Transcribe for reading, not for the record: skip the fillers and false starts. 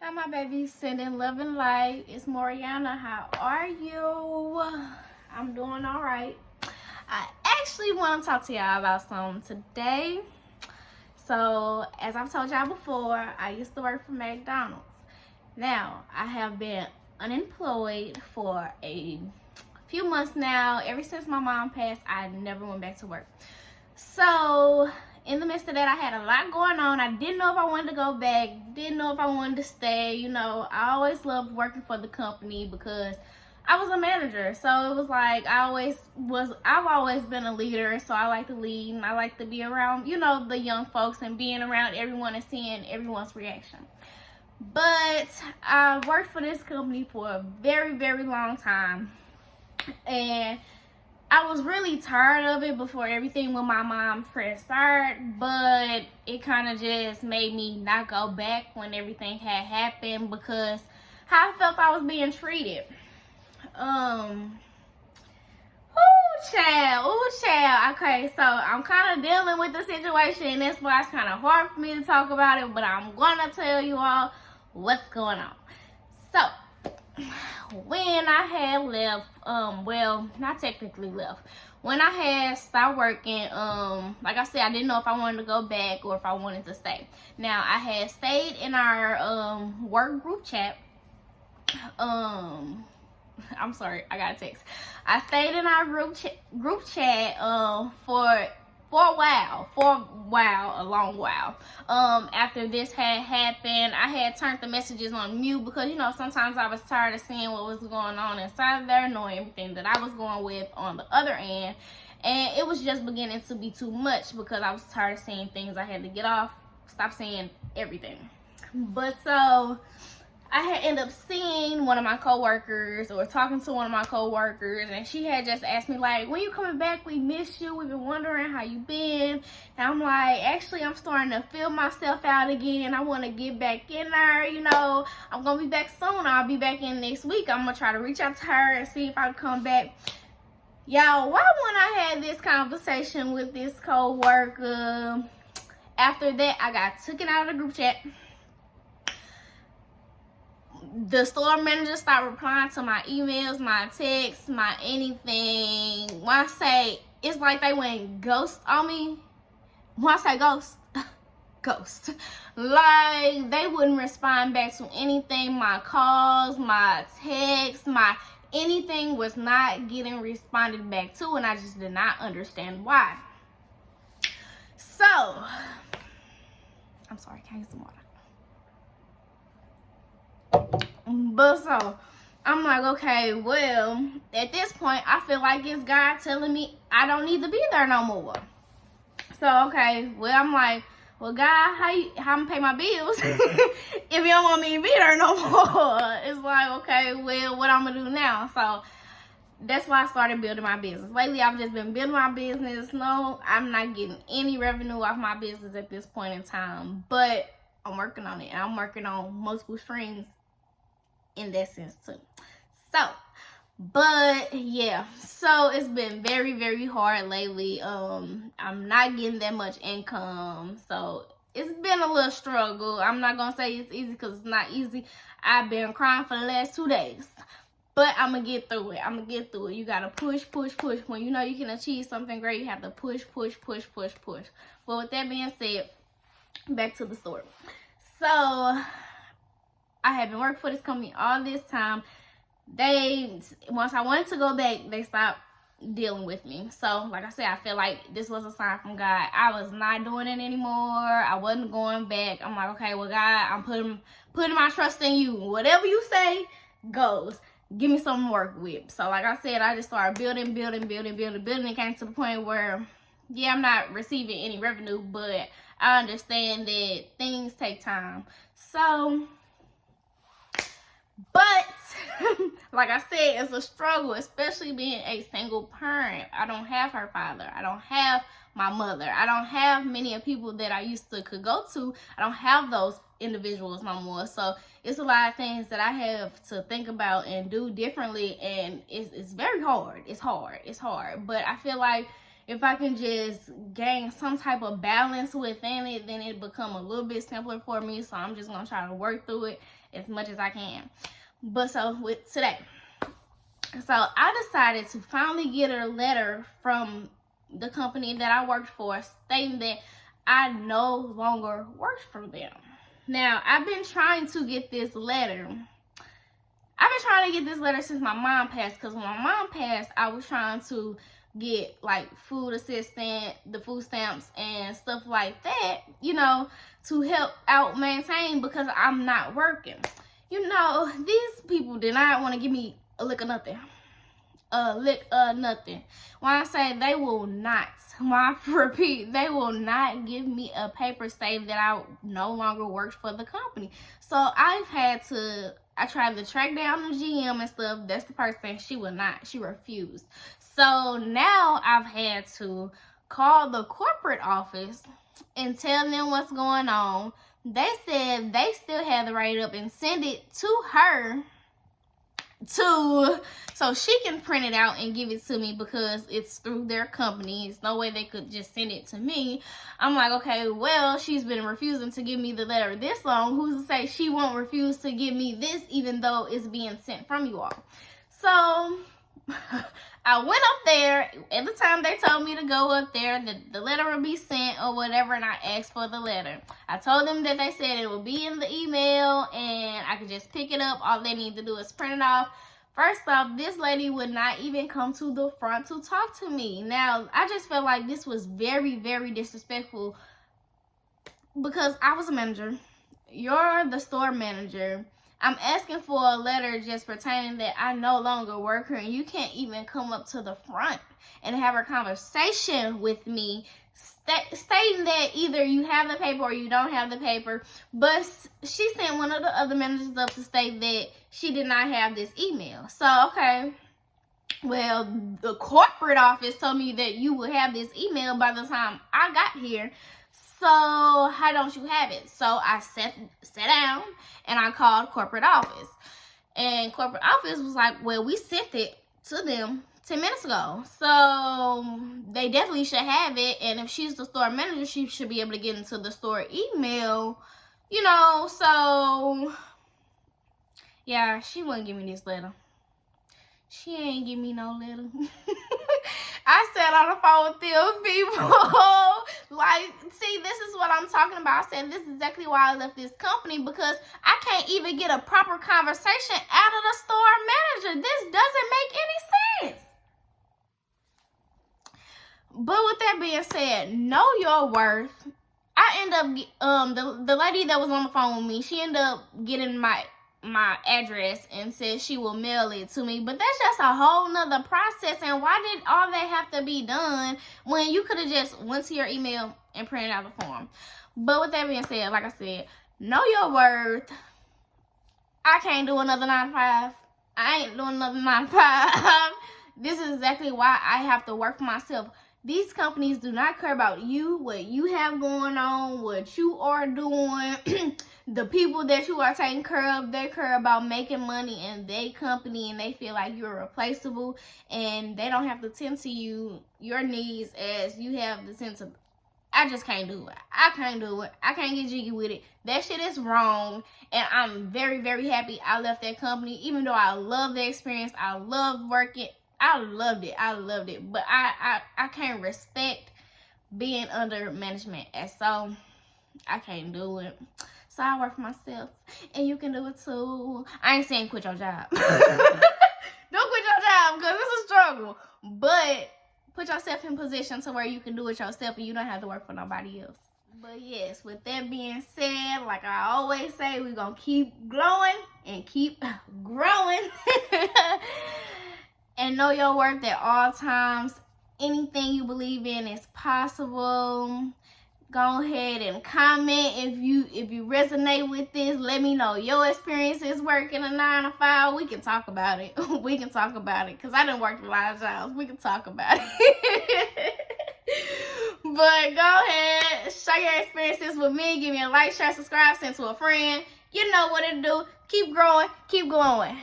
Hi, my baby, sending love and light. It's Marianna. How are you? I'm doing all right. I actually want to talk to y'all about something today. So, as I've told y'all before, I used to work for McDonald's. Now, I have been unemployed for a few months now. Ever since my mom passed, I never went back to work. So, in the midst of that, I had a lot going on. I didn't know if I wanted to go back, didn't know if I wanted to stay. You know, I always loved working for the company because I was a manager. So it was like I've always been a leader. So I like to lead and I like to be around, you know, the young folks and being around everyone and seeing everyone's reaction. But I worked for this company for a very, very long time. And I was really tired of it before everything with my mom transpired, but it kind of just made me not go back when everything had happened because how I felt I was being treated. Ooh, child. Okay, so I'm kind of dealing with the situation, and that's why it's kind of hard for me to talk about it, but I'm gonna tell you all what's going on. So, when I had left, well, not technically left. When I had stopped working, like I said, I didn't know if I wanted to go back or if I wanted to stay. Now, I had stayed in our work group chat. I'm sorry, I got a text. I stayed in our group chat for a long while. After this had happened, I had turned the messages on mute because, you know, sometimes I was tired of seeing what was going on inside there, knowing everything that I was going with on the other end. And it was just beginning to be too much because I was tired of seeing things I had to get off, stop seeing everything. But so I had ended up seeing one of my coworkers or talking to one of my coworkers, and she had just asked me, like, when you coming back? We miss you. We've been wondering how you been. And I'm like, actually, I'm starting to feel myself out again. I want to get back in there. You know, I'm going to be back soon. I'll be back in next week. I'm going to try to reach out to her and see if I can come back. Y'all, why when I had this conversation with this coworker, after that, I got taken out of the group chat. The store manager stopped replying to my emails, my texts, my anything. When I say, it's like they went ghost on me. When I say ghost, ghost. Like, they wouldn't respond back to anything. My calls, my texts, my anything was not getting responded back to, and I just did not understand why. So, I'm sorry, can I get some water? But so I'm like, okay, well, at this point I feel like it's God telling me I don't need to be there no more. So okay, well, I'm like, well, God, how I'm gonna pay my bills if you don't want me to be there no more? It's like, okay, well, what I'm gonna do now? So that's why I started building my business. Lately, I've just been building my business. No, I'm not getting any revenue off my business at this point in time, but I'm working on it, and I'm working on multiple streams in that sense too. So, but yeah, so it's been very, very hard lately. I'm not getting that much income, so it's been a little struggle. I'm not gonna say it's easy because it's not easy. I've been crying for the last 2 days, but I'm gonna get through it. You gotta push. When you know you can achieve something great, you have to push. But with that being said, back to the story. So I had been working for this company all this time. Once I wanted to go back, they stopped dealing with me. So, like I said, I feel like this was a sign from God. I was not doing it anymore. I wasn't going back. I'm like, okay, well, God, I'm putting my trust in you. Whatever you say goes. Give me something to work with. So, like I said, I just started building. It came to the point where, yeah, I'm not receiving any revenue, but I understand that things take time. So, but like I said, it's a struggle, especially being a single parent. I don't have her father. I don't have my mother. I don't have many of people that I used to could go to. I don't have those individuals no more. So it's a lot of things that I have to think about and do differently, and it's very hard. It's hard. But I feel like if I can just gain some type of balance within it, then it become a little bit simpler for me. So I'm just gonna try to work through it as much as I can. But so with today, so I decided to finally get a letter from the company that I worked for stating that I no longer worked for them. Now, I've been trying to get this letter. I've been trying to get this letter since my mom passed, because when my mom passed, I was trying to get like food assistance, the food stamps and stuff like that, you know, to help out maintain, because I'm not working. You know, these people did not want to give me a lick of nothing. Nothing. When I say they will not, when I repeat, they will not give me a paper stating that I no longer worked for the company. So I tried to track down the GM and stuff. That's the person. She would not. She refused. So now I've had to call the corporate office and tell them what's going on. They said they still have the write up and send it to her so she can print it out and give it to me, because it's through their company. It's no way they could just send it to me. I'm like, okay, well, she's been refusing to give me the letter this long. Who's to say she won't refuse to give me this, even though it's being sent from you all? So I went up there. At the time they told me to go up there, the letter would be sent or whatever, and I asked for the letter. I told them that they said it would be in the email and I could just pick it up. All they need to do is print it off. First off, this lady would not even come to the front to talk to me. Now, I just felt like this was very, very disrespectful, because I was a manager. You're the store manager. I'm asking for a letter just pertaining that I no longer work here, and you can't even come up to the front and have a conversation with me stating that either you have the paper or you don't have the paper. But she sent one of the other managers up to state that she did not have this email. So, okay, well, the corporate office told me that you would have this email by the time I got here. So how don't you have it? So I sat down and I called corporate office. And corporate office was like, well, we sent it to them 10 minutes ago. So they definitely should have it. And if she's the store manager, she should be able to get into the store email, you know. So yeah, she wouldn't give me this letter. She ain't give me no letter. I sat on the phone with them people. Like, see, this is what I'm talking about. I said this is exactly why I left this company, because I can't even get a proper conversation out of the store manager. This doesn't make any sense. But with that being said, know your worth. I end up, the lady that was on the phone with me, she ended up getting my address and said she will mail it to me. But that's just a whole nother process. And why did all that have to be done when you could have just went to your email and printed out the form? But with that being said, like I said, know your worth. I can't do another 9 to 5. I ain't doing another 9 to 5. This is exactly why I have to work for myself. These companies do not care about you, what you have going on, what you are doing. The people that you are taking care of, they care about making money in their company, and they feel like you're replaceable, and they don't have to tend to your needs as you have the sense of. I just can't do it. I can't do it. I can't get jiggy with it. That shit is wrong, and I'm very, very happy I left that company, even though I love the experience. I love working. I loved it, but I can't respect being under management, and so I can't do it. So I work for myself, and you can do it too. I ain't saying quit your job. Don't quit your job, because it's a struggle, but put yourself in position to where you can do it yourself and you don't have to work for nobody else. But yes, with that being said, like I always say, we're gonna keep glowing and keep growing. And know your worth at all times. Anything you believe in is possible. Go ahead and comment if you resonate with this. Let me know your experiences working a 9 to 5. We can talk about it. We can talk about it, because I done worked a lot of jobs. We can talk about it. But go ahead, share your experiences with me. Give me a like, share, subscribe, send to a friend. You know what to do. Keep growing, keep going.